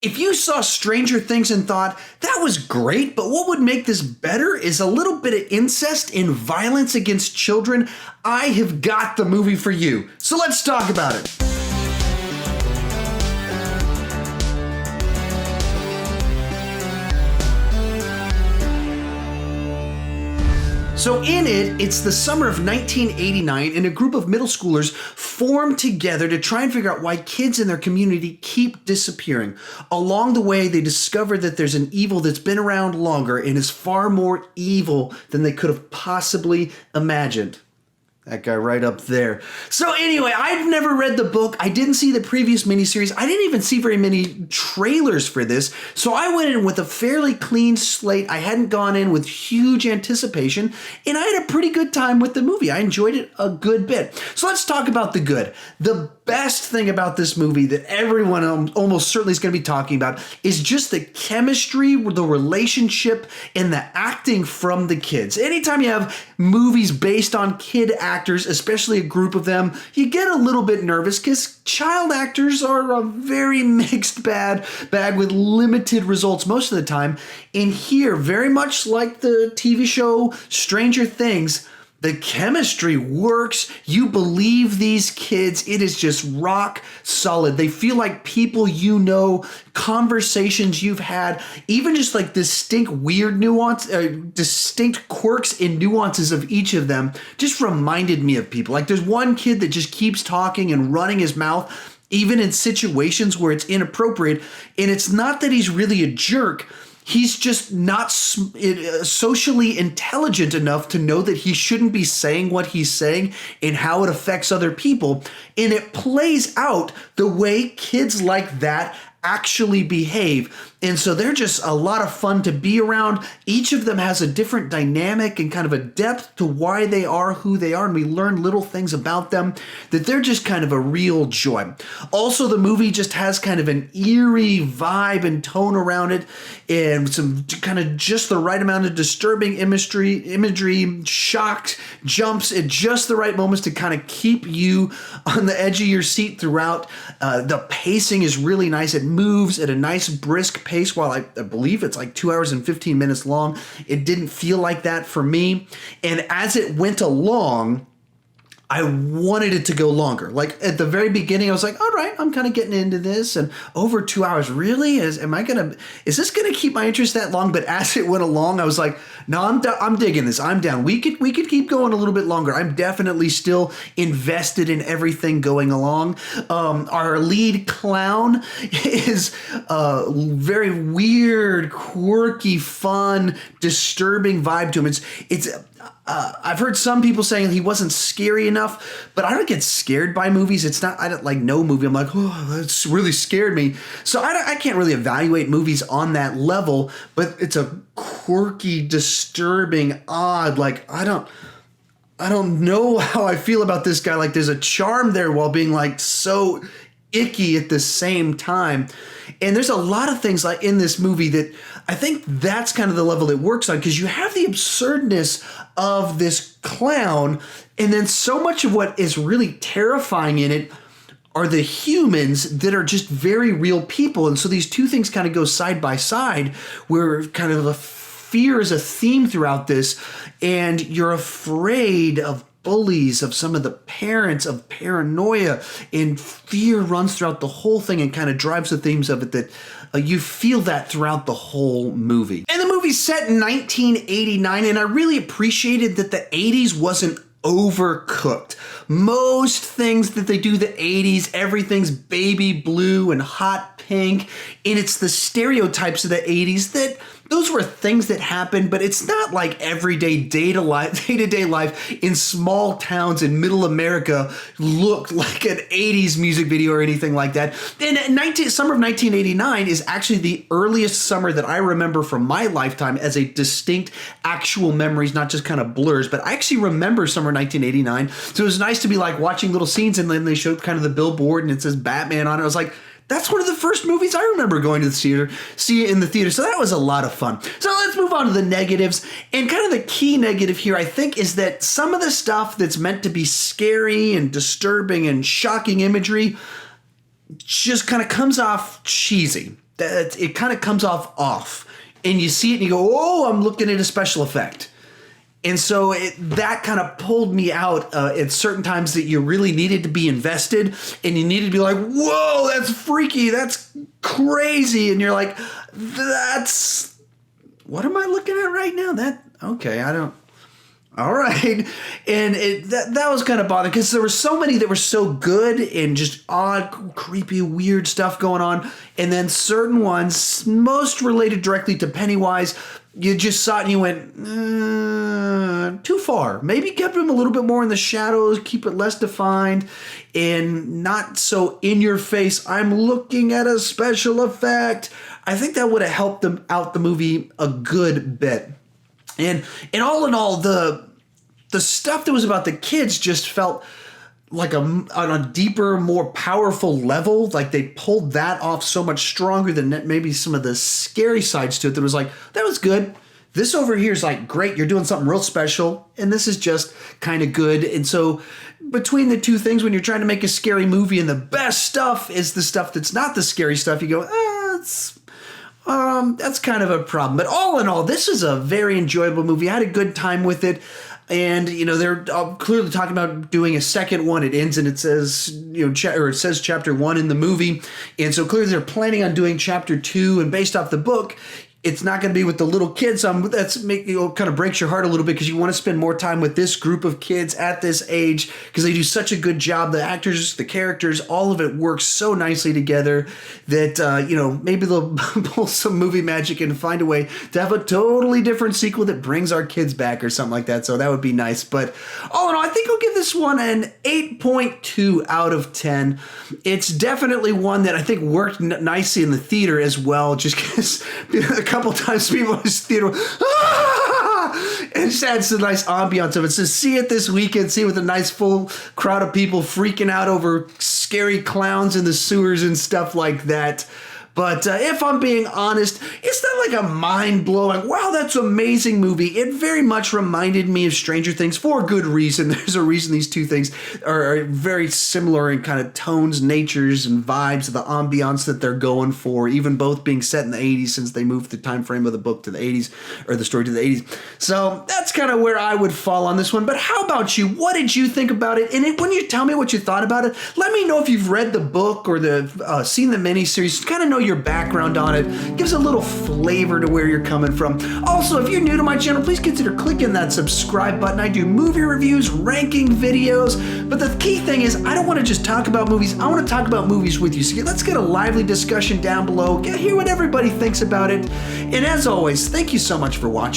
If you saw Stranger Things and thought, that was great, but what would make this better is a little bit of incest and violence against children, I have got the movie for you. So let's talk about it. So in it, it's the summer of 1989, and a group of middle schoolers form together to try and figure out why kids in their community keep disappearing. Along the way, they discover that there's an evil that's been around longer and is far more evil than they could have possibly imagined. That guy right up there. So anyway, I've never read the book. I didn't see the previous miniseries. I didn't even see very many trailers for this. So I went in with a fairly clean slate. I hadn't gone in with huge anticipation, and I had a pretty good time with the movie. I enjoyed it a good bit. So let's talk about the good. The best thing about this movie that everyone almost certainly is going to be talking about is just the chemistry, the relationship, and the acting from the kids. Anytime you have movies based on kid actors, especially a group of them, you get a little bit nervous because child actors are a very mixed bag with limited results most of the time. And here, very much like the TV show Stranger Things, the chemistry works. You believe these kids. It is just rock solid. They feel like people you know, conversations you've had, even just like distinct weird nuance, distinct quirks and nuances of each of them just reminded me of people. Like there's one kid that just keeps talking and running his mouth, even in situations where it's inappropriate. And it's not that he's really a jerk. He's just not socially intelligent enough to know that he shouldn't be saying what he's saying and how it affects other people. And it plays out the way kids like that actually behave. And so they're just a lot of fun to be around. Each of them has a different dynamic and kind of a depth to why they are who they are. And we learn little things about them that they're just kind of a real joy. Also, the movie just has kind of an eerie vibe and tone around it and some kind of just the right amount of disturbing imagery, shocked jumps at just the right moments to kind of keep you on the edge of your seat throughout. The pacing is really nice. It moves at a nice brisk pace. While I believe it's like 2 hours and 15 minutes long, it didn't feel like that for me. And as it went along, I wanted it to go longer. Like at the very beginning, I was like, all right, I'm kind of getting into this. And over 2 hours, really? Is this going to keep my interest that long? But as it went along, I was like, no, I'm digging this. I'm down. We could keep going a little bit longer. I'm definitely still invested in everything going along. Our lead clown is very weird, quirky, fun, disturbing vibe to him. I've heard some people saying he wasn't scary enough, but I don't get scared by movies. I don't like no movie. I'm like, oh, that's really scared me. So I can't really evaluate movies on that level, but it's a quirky, disturbing, odd, like, I don't know how I feel about this guy. Like there's a charm there while being like so icky at the same time. And there's a lot of things like in this movie that I think that's kind of the level it works on, because you have the absurdness of this clown, and then so much of what is really terrifying in it are the humans that are just very real people. And so these two things kind of go side by side, where kind of a fear is a theme throughout this, and you're afraid of bullies, of some of the parents, of paranoia, and fear runs throughout the whole thing and kind of drives the themes of it that you feel that throughout the whole movie. And the movie's set in 1989, and I really appreciated that the 80s wasn't overcooked. Most things that they do the 80s, everything's baby blue and hot pink, and it's the stereotypes of the 80s that those were things that happened, but it's not like everyday day-to-day life in small towns in middle America looked like an 80s music video or anything like that. And summer of 1989 is actually the earliest summer that I remember from my lifetime as a distinct actual memories, not just kind of blurs, but I actually remember summer 1989. So it was nice to be like watching little scenes, and then they showed kind of the billboard and it says Batman on it. I was like, that's one of the first movies I remember going to the theater, see it in the theater. So that was a lot of fun. So let's move on to the negatives. And kind of the key negative here, I think, is that some of the stuff that's meant to be scary and disturbing and shocking imagery just kind of comes off cheesy. that it kind of comes off. And you see it and you go, oh, I'm looking at a special effect. And so that kind of pulled me out at certain times that you really needed to be invested and you needed to be like, whoa, that's freaky, that's crazy. And you're like, what am I looking at right now? All right. And that was kind of bothering because there were so many that were so good and just odd, creepy, weird stuff going on. And then certain ones, most related directly to Pennywise, you just saw it and you went, too far. Maybe kept him a little bit more in the shadows, keep it less defined, and not so in your face. I'm looking at a special effect. I think that would have helped them out the movie a good bit. And all in all, the stuff that was about the kids just felt like on a deeper, more powerful level. Like they pulled that off so much stronger than maybe some of the scary sides to it. That was like, that was good. This over here is like, great, you're doing something real special. And this is just kind of good. And so between the two things, when you're trying to make a scary movie and the best stuff is the stuff that's not the scary stuff, you go, that's kind of a problem. But all in all, this is a very enjoyable movie. I had a good time with it. And, they're clearly talking about doing a second one. It ends and it says, it says chapter 1 in the movie. And so clearly they're planning on doing chapter 2. And based off the book, it's not going to be with the little kids. That's kind of breaks your heart a little bit because you want to spend more time with this group of kids at this age because they do such a good job. The actors, the characters, all of it works so nicely together that, maybe they'll pull some movie magic and find a way to have a totally different sequel that brings our kids back or something like that. So that would be nice. But all in all, I think I'll give this one an 8.2 out of 10. It's definitely one that I think worked nicely in the theater as well, just because a couple times people in this theater and just adds a nice ambiance of it. So see it this weekend, see it with a nice full crowd of people freaking out over scary clowns in the sewers and stuff like that. But if I'm being honest, it's not like a mind-blowing, wow, that's an amazing movie. It very much reminded me of Stranger Things for good reason. There's a reason these two things are very similar in kind of tones, natures, and vibes of the ambiance that they're going for, even both being set in the 80s since they moved the time frame of the book to the 80s, or the story to the 80s. So that's kind of where I would fall on this one. But how about you? What did you think about it? And when you tell me what you thought about it, let me know if you've read the book or seen the miniseries. Kind of know your background on it. Gives a little flavor to where you're coming from. Also, if you're new to my channel, please consider clicking that subscribe button. I do movie reviews, ranking videos, but the key thing is I don't want to just talk about movies. I want to talk about movies with you. So let's get a lively discussion down below. Hear what everybody thinks about it. And as always, thank you so much for watching.